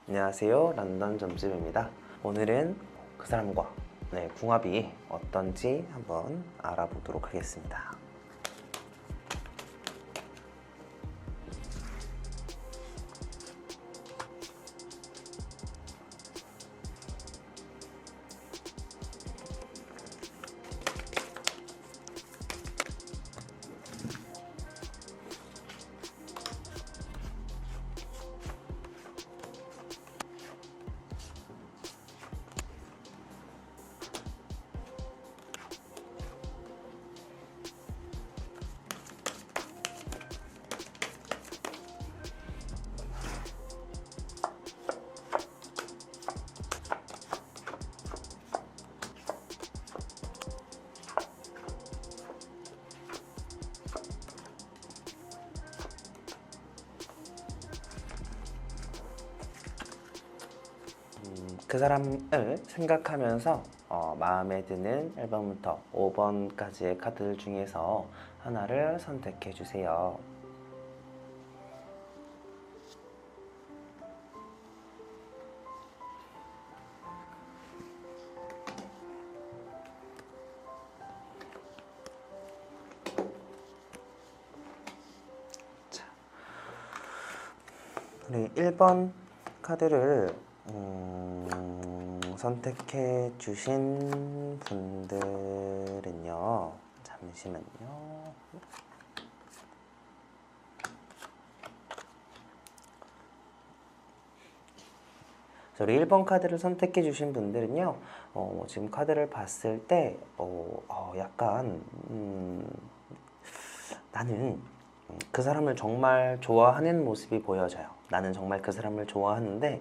안녕하세요, 런던 점집입니다. 오늘은 그 사람과 궁합이 어떤지 한번 알아보도록 하겠습니다. 그 사람을 생각하면서 마음에 드는 1번부터 5번까지의 카드들 중에서 하나를 선택해 주세요. 자, 우리 1번 카드를 선택해 주신 분들은요, 잠시만요. 우리 1번 카드를 선택해 주신 분들은요, 지금 카드를 봤을 때 약간 나는 그 사람을 정말 좋아하는 모습이 보여져요. 나는 정말 그 사람을 좋아하는데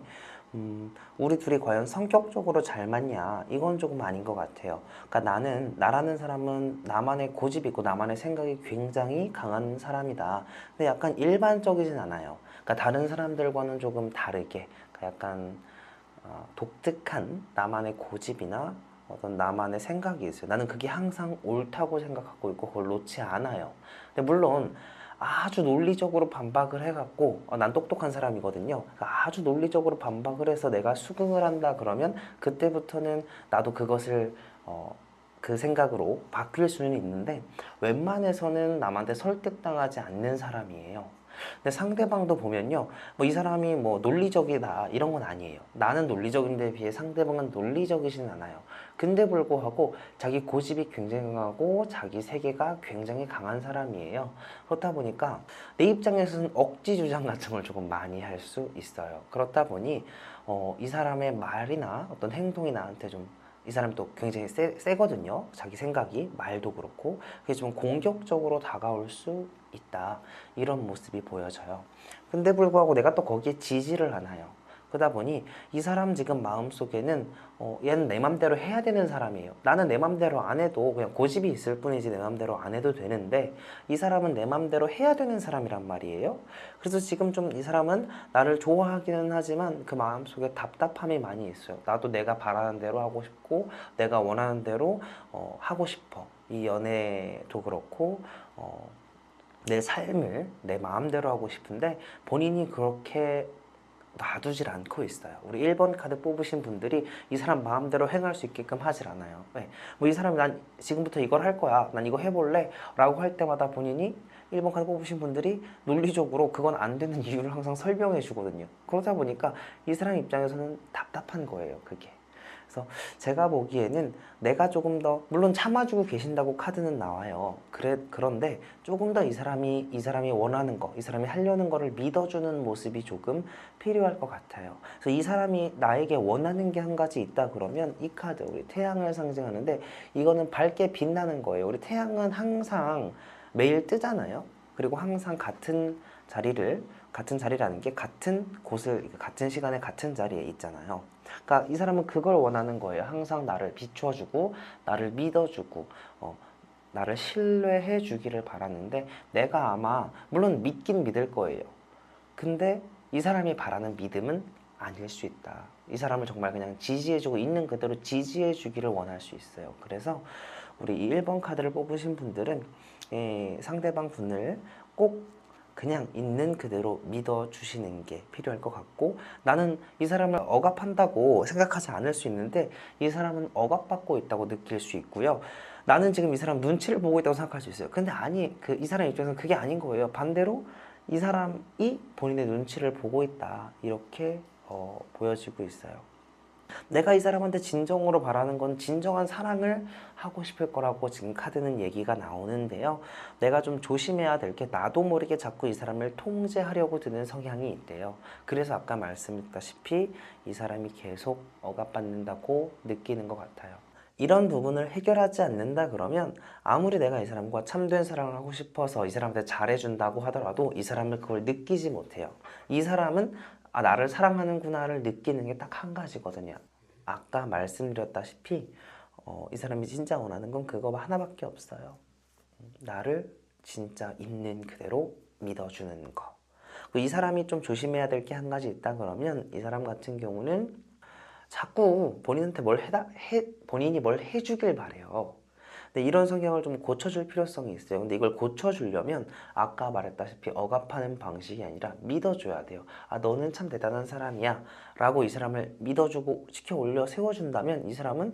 우리 둘이 과연 성격적으로 잘 맞냐? 이건 조금 아닌 것 같아요. 그러니까 나라는 사람은 나만의 고집이 있고 나만의 생각이 굉장히 강한 사람이다. 근데 약간 일반적이진 않아요. 그러니까 다른 사람들과는 조금 다르게, 그러니까 약간 독특한 나만의 고집이나 어떤 나만의 생각이 있어요. 나는 그게 항상 옳다고 생각하고 있고 그걸 놓지 않아요. 근데 물론 아주 논리적으로 반박을 해갖고 난 똑똑한 사람이거든요. 그러니까 아주 논리적으로 반박을 해서 내가 수긍을 한다 그러면 그때부터는 나도 그것을 그 생각으로 바뀔 수는 있는데 웬만해서는 남한테 설득당하지 않는 사람이에요. 근데 상대방도 보면요, 뭐 이 사람이 뭐 논리적이다 이런 건 아니에요. 나는 논리적인데 비해 상대방은 논리적이진 않아요. 근데 불구하고 자기 고집이 굉장히 강하고 자기 세계가 굉장히 강한 사람이에요. 그렇다 보니까 내 입장에서는 억지 주장 같은 걸 조금 많이 할 수 있어요. 그렇다 보니 이 사람의 말이나 어떤 행동이 나한테 좀, 이 사람이 또 굉장히 세거든요. 자기 생각이, 말도 그렇고. 그게 좀 공격적으로 다가올 수 있다. 이런 모습이 보여져요. 근데 불구하고 내가 또 거기에 지지를 않아요. 그러다 보니 이 사람 지금 마음속에는 얘는 내 맘대로 해야 되는 사람이에요. 나는 내 맘대로 안 해도 그냥 고집이 있을 뿐이지 내 맘대로 안 해도 되는데 이 사람은 내 맘대로 해야 되는 사람이란 말이에요. 그래서 지금 좀 이 사람은 나를 좋아하기는 하지만 그 마음속에 답답함이 많이 있어요. 나도 내가 바라는 대로 하고 싶고 내가 원하는 대로 하고 싶어. 이 연애도 그렇고 내 삶을 내 마음대로 하고 싶은데 본인이 그렇게 놔두질 않고 있어요. 우리 1번 카드 뽑으신 분들이 이 사람 마음대로 행할 수 있게끔 하질 않아요. 네. 뭐 이 사람이 난 지금부터 이걸 할 거야, 난 이거 해볼래 라고 할 때마다 본인이 1번 카드 뽑으신 분들이 논리적으로 그건 안 되는 이유를 항상 설명해 주거든요. 그러다 보니까 이 사람 입장에서는 답답한 거예요, 그게. 그래서 제가 보기에는 내가 조금 더, 물론 참아주고 계신다고 카드는 나와요. 그런데 조금 더 이 사람이 원하는 거, 이 사람이 하려는 거를 믿어주는 모습이 조금 필요할 것 같아요. 그래서 이 사람이 나에게 원하는 게 한 가지 있다 그러면 이 카드, 우리 태양을 상징하는데 이거는 밝게 빛나는 거예요. 우리 태양은 항상 매일 뜨잖아요. 그리고 항상 같은 자리라는 게 같은 곳을, 같은 시간에 같은 자리에 있잖아요. 그러니까 이 사람은 그걸 원하는 거예요. 항상 나를 비춰주고 나를 믿어주고 나를 신뢰해 주기를 바라는데 내가 아마 물론 믿긴 믿을 거예요. 근데 이 사람이 바라는 믿음은 아닐 수 있다. 이 사람을 정말 그냥 지지해주고 있는 그대로 지지해주기를 원할 수 있어요. 그래서 우리 이 1번 카드를 뽑으신 분들은 상대방 분을 꼭 그냥 있는 그대로 믿어주시는 게 필요할 것 같고, 나는 이 사람을 억압한다고 생각하지 않을 수 있는데 이 사람은 억압받고 있다고 느낄 수 있고요. 나는 지금 이 사람 눈치를 보고 있다고 생각할 수 있어요. 근데 아니, 이 사람 입장에서는 그게 아닌 거예요. 반대로 이 사람이 본인의 눈치를 보고 있다, 이렇게 보여지고 있어요. 내가 이 사람한테 진정으로 바라는 건 진정한 사랑을 하고 싶을 거라고 지금 카드는 얘기가 나오는데요. 내가 좀 조심해야 될 게, 나도 모르게 자꾸 이 사람을 통제하려고 드는 성향이 있대요. 그래서 아까 말씀드렸다시피 이 사람이 계속 억압받는다고 느끼는 것 같아요. 이런 부분을 해결하지 않는다 그러면 아무리 내가 이 사람과 참된 사랑을 하고 싶어서 이 사람한테 잘해준다고 하더라도 이 사람을 그걸 느끼지 못해요. 이 사람은 나를 사랑하는구나를 느끼는 게 딱 한 가지거든요. 아까 말씀드렸다시피 이 사람이 진짜 원하는 건 그거 하나밖에 없어요. 나를 진짜 있는 그대로 믿어주는 거. 이 사람이 좀 조심해야 될 게 한 가지 있다 그러면, 이 사람 같은 경우는 자꾸 본인한테 본인이 뭘 해주길 바래요. 근데 이런 성향을 좀 고쳐줄 필요성이 있어요. 근데 이걸 고쳐주려면 아까 말했다시피 억압하는 방식이 아니라 믿어줘야 돼요. 너는 참 대단한 사람이야 라고 이 사람을 믿어주고 치켜 올려 세워준다면 이 사람은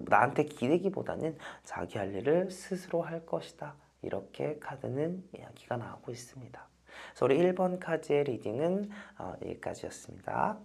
나한테 기대기보다는 자기 할 일을 스스로 할 것이다, 이렇게 카드는 이야기가 나오고 있습니다. 그래서 우리 1번 카드의 리딩은 여기까지였습니다.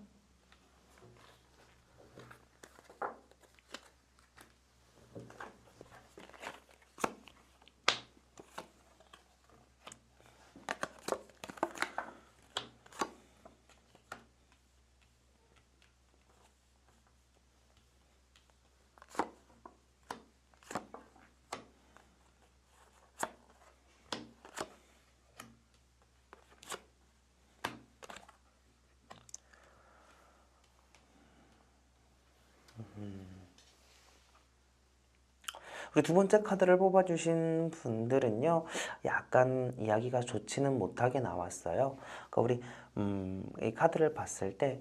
우리 두 번째 카드를 뽑아주신 분들은요, 약간 이야기가 좋지는 못하게 나왔어요. 그러니까 우리 이 카드를 봤을 때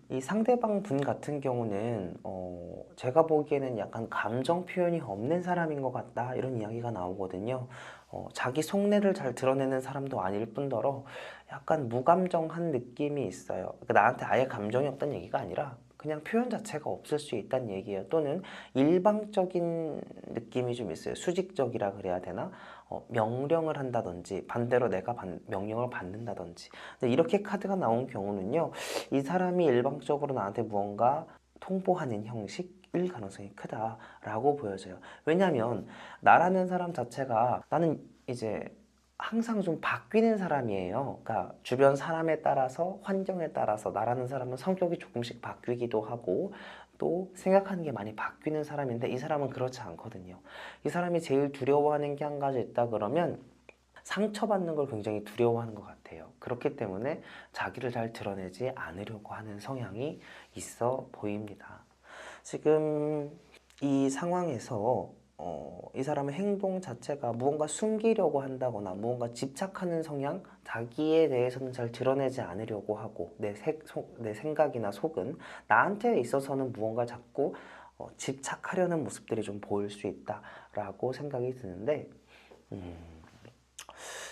이 상대방 분 같은 경우는 제가 보기에는 약간 감정 표현이 없는 사람인 것 같다, 이런 이야기가 나오거든요. 자기 속내를 잘 드러내는 사람도 아닐 뿐더러 약간 무감정한 느낌이 있어요. 그러니까 나한테 아예 감정이 없다는 얘기가 아니라 그냥 표현 자체가 없을 수 있다는 얘기예요. 또는 일방적인 느낌이 좀 있어요. 수직적이라 그래야 되나? 명령을 한다든지 반대로 내가 명령을 받는다든지. 근데 이렇게 카드가 나온 경우는요, 이 사람이 일방적으로 나한테 무언가 통보하는 형식일 가능성이 크다라고 보여져요. 왜냐하면 나라는 사람 자체가, 나는 이제 항상 좀 바뀌는 사람이에요. 그러니까 주변 사람에 따라서, 환경에 따라서 나라는 사람은 성격이 조금씩 바뀌기도 하고 또 생각하는 게 많이 바뀌는 사람인데, 이 사람은 그렇지 않거든요. 이 사람이 제일 두려워하는 게 한 가지 있다 그러면 상처받는 걸 굉장히 두려워하는 것 같아요. 그렇기 때문에 자기를 잘 드러내지 않으려고 하는 성향이 있어 보입니다. 지금 이 상황에서 이 사람의 행동 자체가 무언가 숨기려고 한다거나 무언가 집착하는 성향, 자기에 대해서는 잘 드러내지 않으려고 하고, 내 생각이나 속은 나한테 있어서는 무언가 자꾸 집착하려는 모습들이 좀 보일 수 있다라고 생각이 드는데,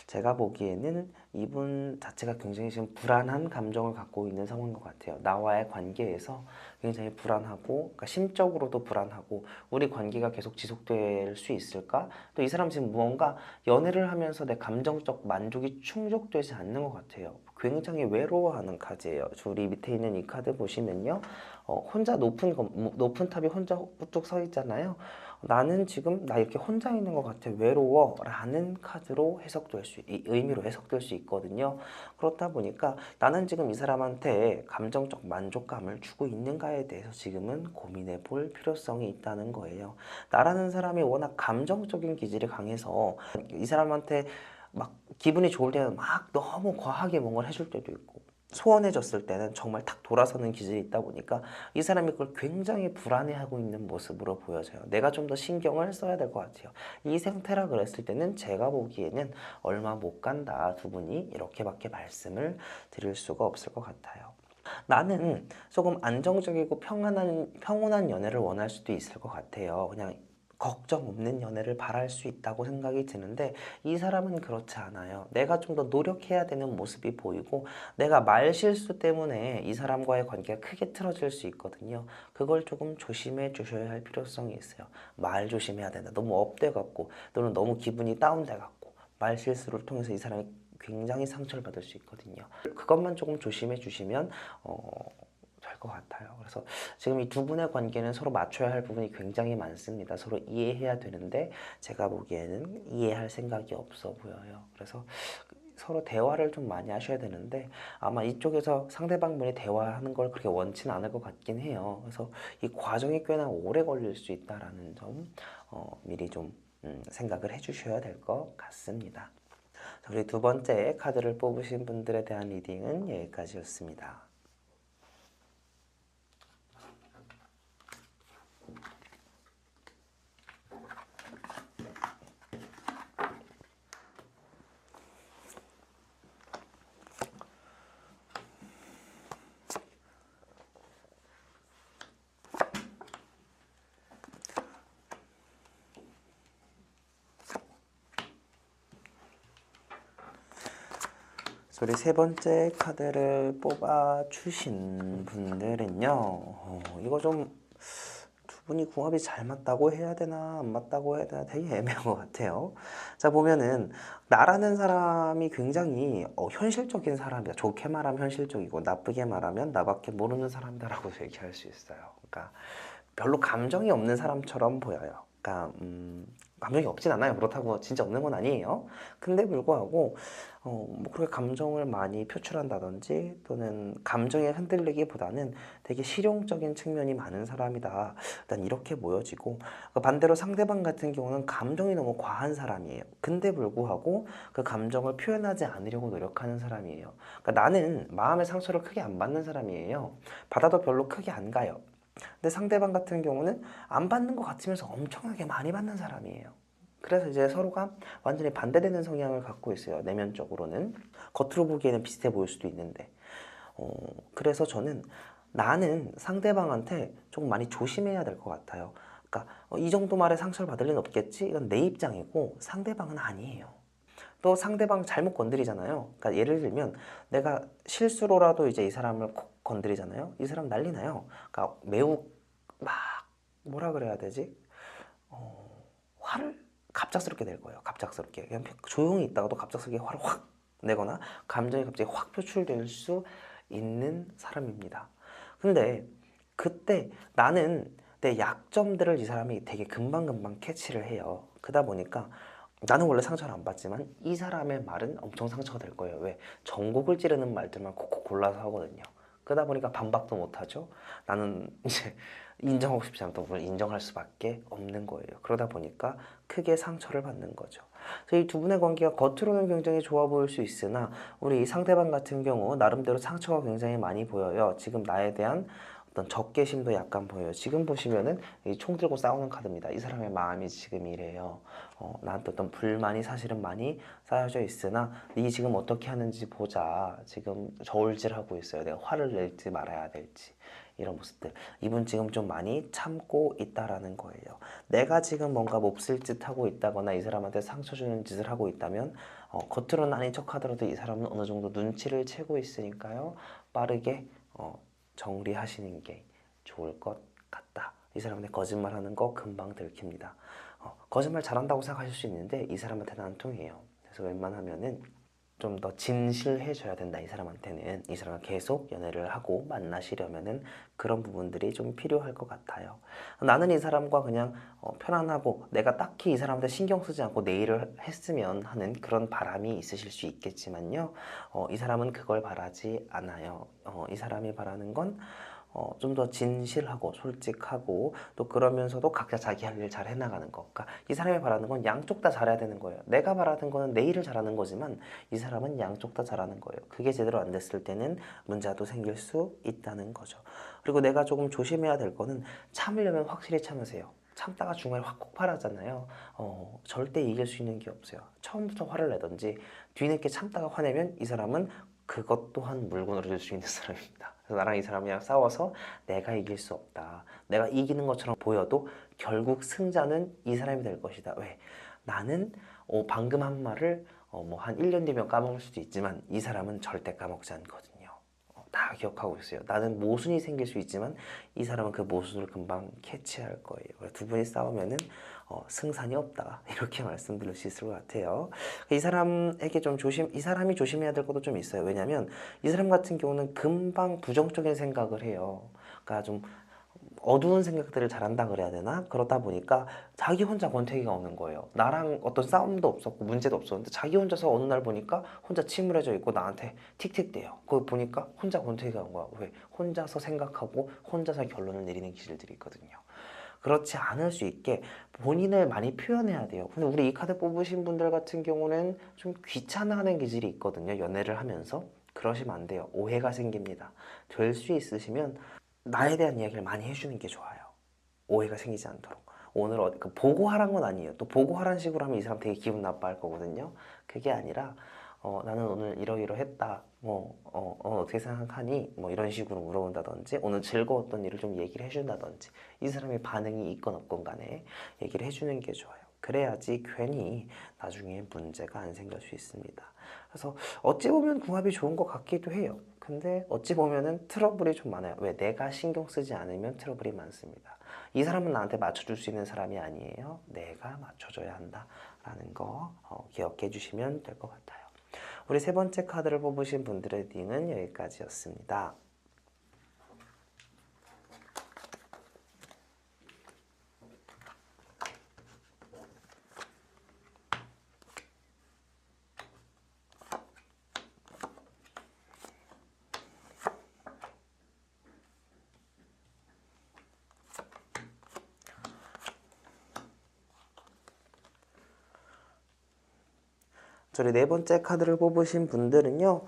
제가 보기에는 이분 자체가 굉장히 지금 불안한 감정을 갖고 있는 상황인 것 같아요. 나와의 관계에서 굉장히 불안하고, 그러니까 심적으로도 불안하고, 우리 관계가 계속 지속될 수 있을까? 또 이 사람 지금 무언가 연애를 하면서 내 감정적 만족이 충족되지 않는 것 같아요. 굉장히 외로워하는 카드예요. 우리 밑에 있는 이 카드 보시면요, 혼자 높은 탑이 혼자 우뚝 서 있잖아요. 나는 지금 나 이렇게 혼자 있는 것 같아, 외로워 라는 카드로 의미로 해석될 수 있거든요. 그렇다 보니까 나는 지금 이 사람한테 감정적 만족감을 주고 있는가에 대해서 지금은 고민해 볼 필요성이 있다는 거예요. 나라는 사람이 워낙 감정적인 기질이 강해서 이 사람한테 막 기분이 좋을 때는 막 너무 과하게 뭔가를 해줄 때도 있고, 소원해졌을 때는 정말 탁 돌아서는 기질이 있다 보니까 이 사람이 그걸 굉장히 불안해하고 있는 모습으로 보여져요. 내가 좀 더 신경을 써야 될 것 같아요. 이 상태라 그랬을 때는 제가 보기에는 얼마 못 간다, 두 분이 이렇게밖에 말씀을 드릴 수가 없을 것 같아요. 나는 조금 안정적이고 평온한 연애를 원할 수도 있을 것 같아요. 그냥 걱정 없는 연애를 바랄 수 있다고 생각이 드는데 이 사람은 그렇지 않아요. 내가 좀 더 노력해야 되는 모습이 보이고 내가 말 실수 때문에 이 사람과의 관계가 크게 틀어질 수 있거든요. 그걸 조금 조심해 주셔야 할 필요성이 있어요. 말 조심해야 된다. 너무 업돼 갖고 또는 너무 기분이 다운돼 갖고 말 실수를 통해서 이 사람이 굉장히 상처를 받을 수 있거든요. 그것만 조금 조심해 주시면 될 것 같아요. 그래서 지금 이 두 분의 관계는 서로 맞춰야 할 부분이 굉장히 많습니다. 서로 이해해야 되는데 제가 보기에는 이해할 생각이 없어 보여요. 그래서 서로 대화를 좀 많이 하셔야 되는데 아마 이쪽에서 상대방 분이 대화하는 걸 그렇게 원치는 않을 것 같긴 해요. 그래서 이 과정이 꽤나 오래 걸릴 수 있다라는 점 미리 좀 생각을 해주셔야 될 것 같습니다. 자, 우리 두 번째 카드를 뽑으신 분들에 대한 리딩은 여기까지였습니다. 우리 세 번째 카드를 뽑아주신 분들은요, 이거 좀 두 분이 궁합이 잘 맞다고 해야 되나, 안 맞다고 해야 되나 되게 애매한 것 같아요. 자, 보면은, 나라는 사람이 굉장히 현실적인 사람이다. 좋게 말하면 현실적이고, 나쁘게 말하면 나밖에 모르는 사람이다라고 얘기할 수 있어요. 그러니까, 별로 감정이 없는 사람처럼 보여요. 그러니까, 감정이 없진 않아요. 그렇다고 진짜 없는 건 아니에요. 근데 불구하고 뭐 그렇게 감정을 많이 표출한다든지 또는 감정에 흔들리기보다는 되게 실용적인 측면이 많은 사람이다. 일단 이렇게 보여지고 반대로 상대방 같은 경우는 감정이 너무 과한 사람이에요. 근데 불구하고 그 감정을 표현하지 않으려고 노력하는 사람이에요. 그러니까 나는 마음의 상처를 크게 안 받는 사람이에요. 받아도 별로 크게 안 가요. 근데 상대방 같은 경우는 안 받는 것 같으면서 엄청나게 많이 받는 사람이에요. 그래서 이제 서로가 완전히 반대되는 성향을 갖고 있어요. 내면적으로는. 겉으로 보기에는 비슷해 보일 수도 있는데. 그래서 저는 나는 상대방한테 조금 많이 조심해야 될 것 같아요. 그러니까 이 정도 말에 상처를 받을 리는 없겠지? 이건 내 입장이고 상대방은 아니에요. 또 상대방 잘못 건드리잖아요. 그러니까 예를 들면 내가 실수로라도 이제 이 사람을 콕 건드리잖아요. 이 사람 난리 나요. 그러니까 매우 막 뭐라 그래야 되지? 화를 갑작스럽게 낼 거예요. 갑작스럽게. 그냥 조용히 있다가도 갑작스럽게 화를 확 내거나 감정이 갑자기 확 표출될 수 있는 사람입니다. 근데 그때 나는 내 약점들을 이 사람이 되게 금방금방 캐치를 해요. 그러다 보니까 나는 원래 상처를 안 받지만 이 사람의 말은 엄청 상처가 될 거예요. 왜? 전곡을 찌르는 말들만 콕콕 골라서 하거든요. 그러다 보니까 반박도 못하죠. 나는 이제 인정하고 싶지 않다 보면 인정할 수밖에 없는 거예요. 그러다 보니까 크게 상처를 받는 거죠. 그래서 이 두 분의 관계가 겉으로는 굉장히 좋아 보일 수 있으나 우리 상대방 같은 경우 나름대로 상처가 굉장히 많이 보여요. 지금 나에 대한 어떤 적개심도 약간 보여요. 지금 보시면은 이 총 들고 싸우는 카드입니다. 이 사람의 마음이 지금 이래요. 나한테 어떤 불만이 사실은 많이 쌓여져 있으나 이 지금 어떻게 하는지 보자. 지금 저울질하고 있어요. 내가 화를 낼지 말아야 될지. 이런 모습들. 이분 지금 좀 많이 참고 있다라는 거예요. 내가 지금 뭔가 몹쓸 짓 하고 있다거나 이 사람한테 상처 주는 짓을 하고 있다면 겉으로는 아닌 척 하더라도 이 사람은 어느 정도 눈치를 채고 있으니까요. 빠르게 정리하시는 게 좋을 것 같다. 이 사람한테 거짓말하는 거 금방 들킵니다. 거짓말 잘한다고 생각하실 수 있는데 이 사람한테는 안 통해요. 그래서 웬만하면은 좀 더 진실해져야 된다. 이 사람한테는 이 사람과 계속 연애를 하고 만나시려면은 그런 부분들이 좀 필요할 것 같아요. 나는 이 사람과 그냥 편안하고 내가 딱히 이 사람한테 신경 쓰지 않고 내 일을 했으면 하는 그런 바람이 있으실 수 있겠지만요. 이 사람은 그걸 바라지 않아요. 이 사람이 바라는 건 좀 더 진실하고 솔직하고 또 그러면서도 각자 자기 할 일 잘 해나가는 거. 그러니까 이 사람이 바라는 건 양쪽 다 잘해야 되는 거예요. 내가 바라는 거는 내 일을 잘하는 거지만 이 사람은 양쪽 다 잘하는 거예요. 그게 제대로 안 됐을 때는 문제도 생길 수 있다는 거죠. 그리고 내가 조금 조심해야 될 거는 참으려면 확실히 참으세요. 참다가 중간에 확 폭발하잖아요. 절대 이길 수 있는 게 없어요. 처음부터 화를 내든지 뒤늦게 참다가 화내면 이 사람은 그것 또한 물건으로 줄 수 있는 사람입니다. 그래서 나랑 이 사람이랑 싸워서 내가 이길 수 없다. 내가 이기는 것처럼 보여도 결국 승자는 이 사람이 될 것이다. 왜? 나는 방금 한 말을 뭐 한 1년 뒤면 까먹을 수도 있지만 이 사람은 절대 까먹지 않거든요. 다 기억하고 있어요. 나는 모순이 생길 수 있지만 이 사람은 그 모순을 금방 캐치할 거예요. 그래서 두 분이 싸우면은 승산이 없다 이렇게 말씀드릴 수 있을 것 같아요. 이 사람에게 이 사람이 조심해야 될 것도 좀 있어요. 왜냐하면 이 사람 같은 경우는 금방 부정적인 생각을 해요. 그러니까 좀 어두운 생각들을 잘한다 그래야 되나? 그러다 보니까 자기 혼자 권태기가 오는 거예요. 나랑 어떤 싸움도 없었고 문제도 없었는데 자기 혼자서 어느 날 보니까 혼자 침울해져 있고 나한테 틱틱대요. 그거 보니까 혼자 권태기가 온 거야. 왜? 혼자서 생각하고 혼자서 결론을 내리는 기질들이 있거든요. 그렇지 않을 수 있게 본인을 많이 표현해야 돼요. 근데 우리 이 카드 뽑으신 분들 같은 경우는 좀 귀찮아하는 기질이 있거든요. 연애를 하면서. 그러시면 안 돼요. 오해가 생깁니다. 될 수 있으시면 나에 대한 이야기를 많이 해주는 게 좋아요. 오해가 생기지 않도록. 오늘 보고하란 건 아니에요. 또 보고하란 식으로 하면 이 사람 되게 기분 나빠할 거거든요. 그게 아니라 나는 오늘 이러이러했다. 어떻게 생각하니? 뭐 이런 식으로 물어본다든지 오늘 즐거웠던 일을 좀 얘기를 해준다든지 이 사람의 반응이 있건 없건 간에 얘기를 해주는 게 좋아요. 그래야지 괜히 나중에 문제가 안 생길 수 있습니다. 그래서 어찌 보면 궁합이 좋은 것 같기도 해요. 근데 어찌 보면은 트러블이 좀 많아요. 왜? 내가 신경 쓰지 않으면 트러블이 많습니다. 이 사람은 나한테 맞춰줄 수 있는 사람이 아니에요. 내가 맞춰줘야 한다라는 거 기억해 주시면 될 것 같아요. 우리 세 번째 카드를 뽑으신 분들의 리딩은 여기까지였습니다. 저희 네 번째 카드를 뽑으신 분들은요,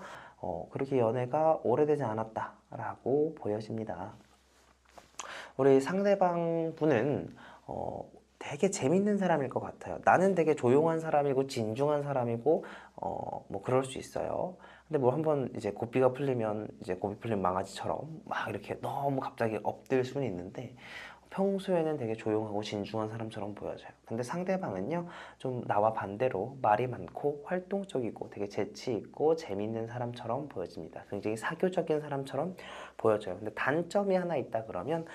그렇게 연애가 오래되지 않았다라고 보여집니다. 우리 상대방 분은 되게 재밌는 사람일 것 같아요. 나는 되게 조용한 사람이고 진중한 사람이고 뭐 그럴 수 있어요. 근데 뭐 한번 이제 고삐가 풀리면 이제 고삐 풀린 망아지처럼 막 이렇게 너무 갑자기 엎들 수는 있는데 평소에는 되게 조용하고 진중한 사람처럼 보여져요. 근데 상대방은요, 좀 나와 반대로 말이 많고 활동적이고 되게 재치 있고 재밌는 사람처럼 보여집니다. 굉장히 사교적인 사람처럼 보여져요. 근데 단점이 하나 있다 그러면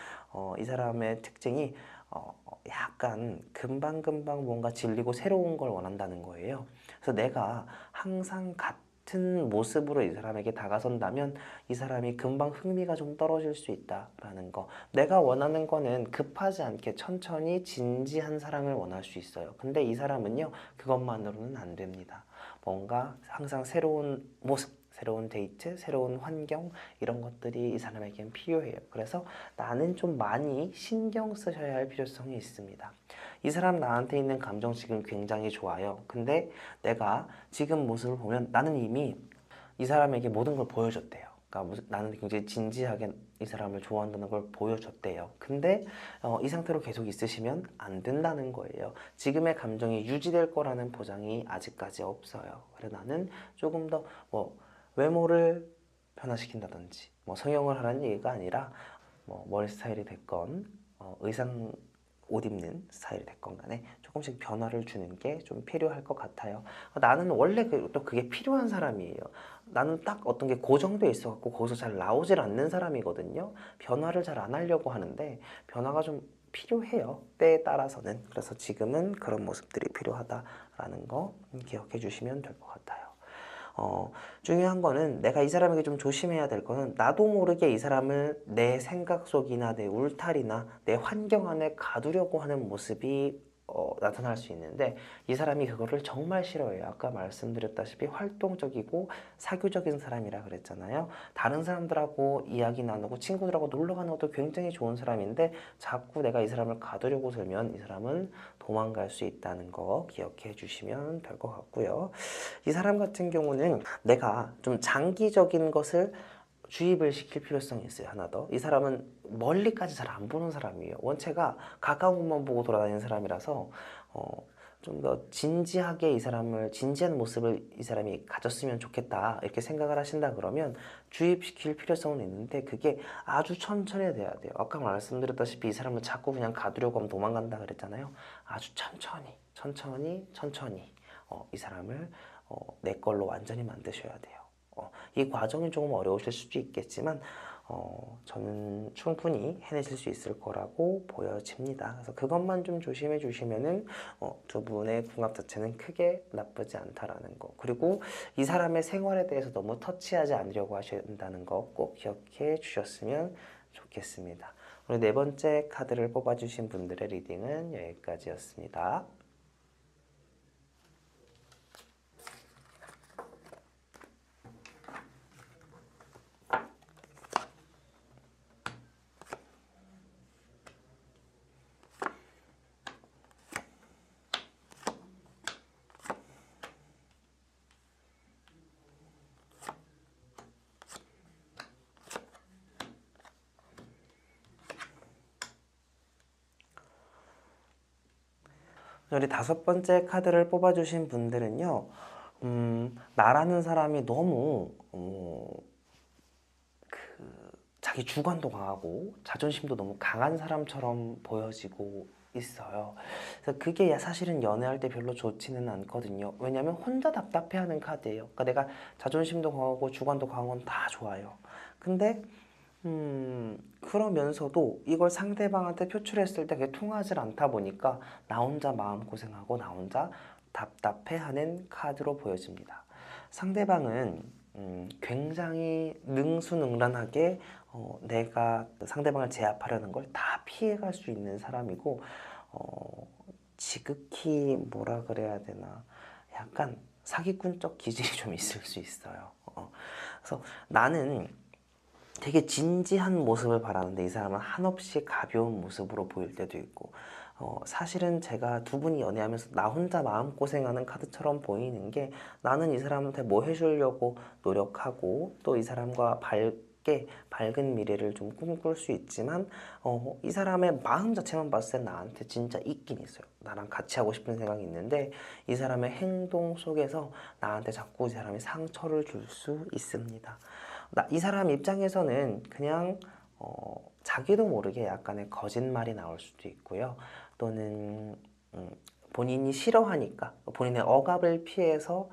이 사람의 특징이 약간 금방금방 뭔가 질리고 새로운 걸 원한다는 거예요. 그래서 내가 항상 같은 모습으로 이 사람에게 다가선다면 이 사람이 금방 흥미가 좀 떨어질 수 있다라는 거. 내가 원하는 거는 급하지 않게 천천히 진지한 사랑을 원할 수 있어요. 근데 이 사람은요, 그것만으로는 안 됩니다. 뭔가 항상 새로운 모습, 새로운 데이트, 새로운 환경 이런 것들이 이 사람에겐 필요해요. 그래서 나는 좀 많이 신경 쓰셔야 할 필요성이 있습니다. 이 사람 나한테 있는 감정 지금 굉장히 좋아요. 근데 내가 지금 모습을 보면 나는 이미 이 사람에게 모든 걸 보여줬대요. 그러니까 나는 굉장히 진지하게 이 사람을 좋아한다는 걸 보여줬대요. 근데 이 상태로 계속 있으시면 안 된다는 거예요. 지금의 감정이 유지될 거라는 보장이 아직까지 없어요. 그래서 나는 조금 더 외모를 변화시킨다든지 성형을 하라는 얘기가 아니라 머리 스타일이 됐건 의상 옷 입는 스타일이 됐건 간에 조금씩 변화를 주는 게 좀 필요할 것 같아요. 나는 원래 또 그게 필요한 사람이에요. 나는 딱 어떤 게 고정돼 있어갖고 거기서 잘 나오질 않는 사람이거든요. 변화를 잘 안 하려고 하는데 변화가 좀 필요해요. 때에 따라서는. 그래서 지금은 그런 모습들이 필요하다라는 거 기억해 주시면 될 것 같아요. 중요한 거는 내가 이 사람에게 좀 조심해야 될 거는 나도 모르게 이 사람을 내 생각 속이나 내 울타리나 내 환경 안에 가두려고 하는 모습이 나타날 수 있는데 이 사람이 그거를 정말 싫어해요. 아까 말씀드렸다시피 활동적이고 사교적인 사람이라 그랬잖아요. 다른 사람들하고 이야기 나누고 친구들하고 놀러 가는 것도 굉장히 좋은 사람인데 자꾸 내가 이 사람을 가두려고 들면 이 사람은 도망갈 수 있다는 거 기억해 주시면 될 것 같고요. 이 사람 같은 경우는 내가 좀 장기적인 것을 주입을 시킬 필요성이 있어요. 하나 더. 이 사람은 멀리까지 잘 안 보는 사람이에요. 원체가 가까운 것만 보고 돌아다니는 사람이라서 좀 더 진지하게 이 사람을, 진지한 모습을 이 사람이 가졌으면 좋겠다 이렇게 생각을 하신다 그러면 주입시킬 필요성은 있는데 그게 아주 천천히 돼야 돼요. 아까 말씀드렸다시피 이 사람을 자꾸 그냥 가두려고 하면 도망간다 그랬잖아요. 아주 천천히 이 사람을 내 걸로 완전히 만드셔야 돼요. 이 과정이 조금 어려우실 수도 있겠지만 저는 충분히 해내실 수 있을 거라고 보여집니다. 그래서 그것만 좀 조심해 주시면은 두 분의 궁합 자체는 크게 나쁘지 않다라는 거. 그리고 이 사람의 생활에 대해서 너무 터치하지 않으려고 하셔야 된다는 거 꼭 기억해 주셨으면 좋겠습니다. 오늘 네 번째 카드를 뽑아주신 분들의 리딩은 여기까지였습니다. 우리 다섯 번째 카드를 뽑아주신 분들은요, 나라는 사람이 너무 자기 주관도 강하고 자존심도 너무 강한 사람처럼 보여지고 있어요. 그래서 그게 사실은 연애할 때 별로 좋지는 않거든요. 왜냐면 혼자 답답해하는 카드예요. 그러니까 내가 자존심도 강하고 주관도 강한 건 다 좋아요. 근데 그러면서도 이걸 상대방한테 표출했을 때 그게 통하지 않다 보니까 나 혼자 마음고생하고 나 혼자 답답해하는 카드로 보여집니다. 상대방은 굉장히 능수능란하게 내가 상대방을 제압하려는 걸 다 피해갈 수 있는 사람이고 지극히 뭐라 그래야 되나 약간 사기꾼적 기질이 좀 있을 수 있어요. 그래서 나는 되게 진지한 모습을 바라는데 이 사람은 한없이 가벼운 모습으로 보일 때도 있고 사실은 제가 두 분이 연애하면서 나 혼자 마음고생하는 카드처럼 보이는 게 나는 이 사람한테 뭐 해주려고 노력하고 또 이 사람과 밝은 미래를 좀 꿈꿀 수 있지만 이 사람의 마음 자체만 봤을 때 나한테 진짜 있긴 있어요. 나랑 같이 하고 싶은 생각이 있는데 이 사람의 행동 속에서 나한테 자꾸 이 사람이 상처를 줄 수 있습니다. 이 사람 입장에서는 그냥 자기도 모르게 약간의 거짓말이 나올 수도 있고요. 또는 본인이 싫어하니까 본인의 억압을 피해서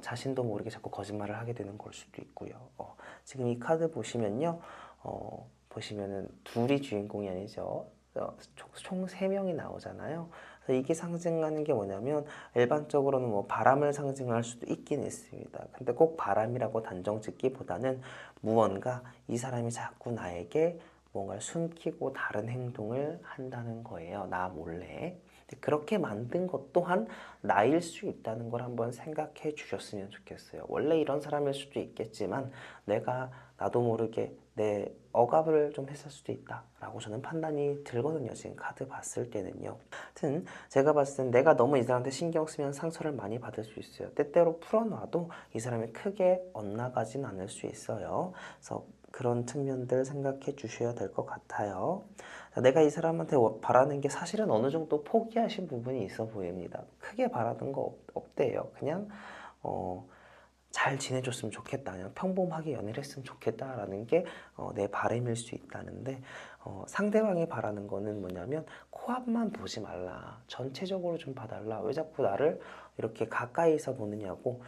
자신도 모르게 자꾸 거짓말을 하게 되는 걸 수도 있고요. 지금 이 카드 보시면요. 보시면은 둘이 주인공이 아니죠. 총 3명이 나오잖아요. 그래서 이게 상징하는 게 뭐냐면 일반적으로는 뭐 바람을 상징할 수도 있긴 있습니다. 근데 꼭 바람이라고 단정 짓기보다는 무언가 이 사람이 자꾸 나에게 뭔가를 숨기고 다른 행동을 한다는 거예요. 나 몰래. 그렇게 만든 것 또한 나일 수 있다는 걸 한번 생각해 주셨으면 좋겠어요. 원래 이런 사람일 수도 있겠지만 나도 모르게 내 억압을 좀 했을 수도 있다라고 저는 판단이 들거든요. 지금 카드 봤을 때는요. 하여튼 제가 봤을 땐 내가 너무 이 사람한테 신경 쓰면 상처를 많이 받을 수 있어요. 때때로 풀어놔도 이 사람이 크게 엇나가진 않을 수 있어요. 그래서 그런 측면들 생각해 주셔야 될 것 같아요. 내가 이 사람한테 바라는 게 사실은 어느 정도 포기하신 부분이 있어 보입니다. 크게 바라는 거 없대요. 그냥 잘 지내줬으면 좋겠다. 그냥 평범하게 연애를 했으면 좋겠다라는 게 내 바람일 수 있다는데 상대방이 바라는 거는 뭐냐면 코앞만 보지 말라. 전체적으로 좀 봐달라. 왜 자꾸 나를 이렇게 가까이서 보느냐고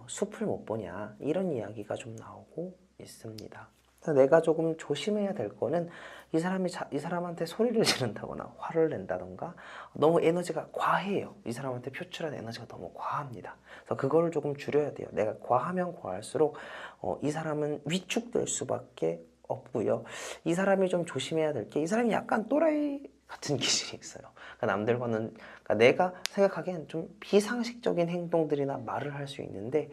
숲을 못 보냐. 이런 이야기가 좀 나오고 있습니다. 내가 조금 조심해야 될 거는 이 사람한테 소리를 지른다거나 화를 낸다던가 너무 에너지가 과해요. 이 사람한테 표출한 에너지가 너무 과합니다. 그래서 그거를 조금 줄여야 돼요. 내가 과하면 과할수록 이 사람은 위축될 수밖에 없고요. 이 사람이 좀 조심해야 될 게 이 사람이 약간 또라이 같은 기질이 있어요. 그러니까 내가 생각하기엔 좀 비상식적인 행동들이나 말을 할 수 있는데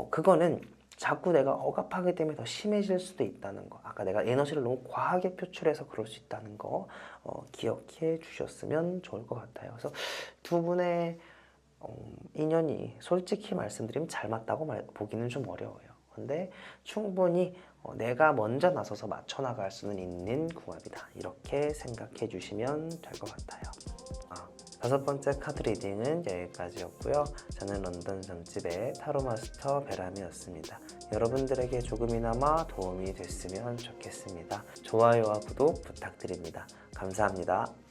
그거는 자꾸 내가 억압하기 때문에 더 심해질 수도 있다는 거. 아까 내가 에너지를 너무 과하게 표출해서 그럴 수 있다는 거 기억해 주셨으면 좋을 것 같아요. 그래서 두 분의 인연이 솔직히 말씀드리면 잘 맞다고 보기는 좀 어려워요. 근데 충분히 내가 먼저 나서서 맞춰 나갈 수는 있는 궁합이다. 이렇게 생각해 주시면 될 것 같아요. 5번째 카드 리딩은 여기까지였고요. 저는 런던 점집의 타로마스터 베람이었습니다. 여러분들에게 조금이나마 도움이 됐으면 좋겠습니다. 좋아요와 구독 부탁드립니다. 감사합니다.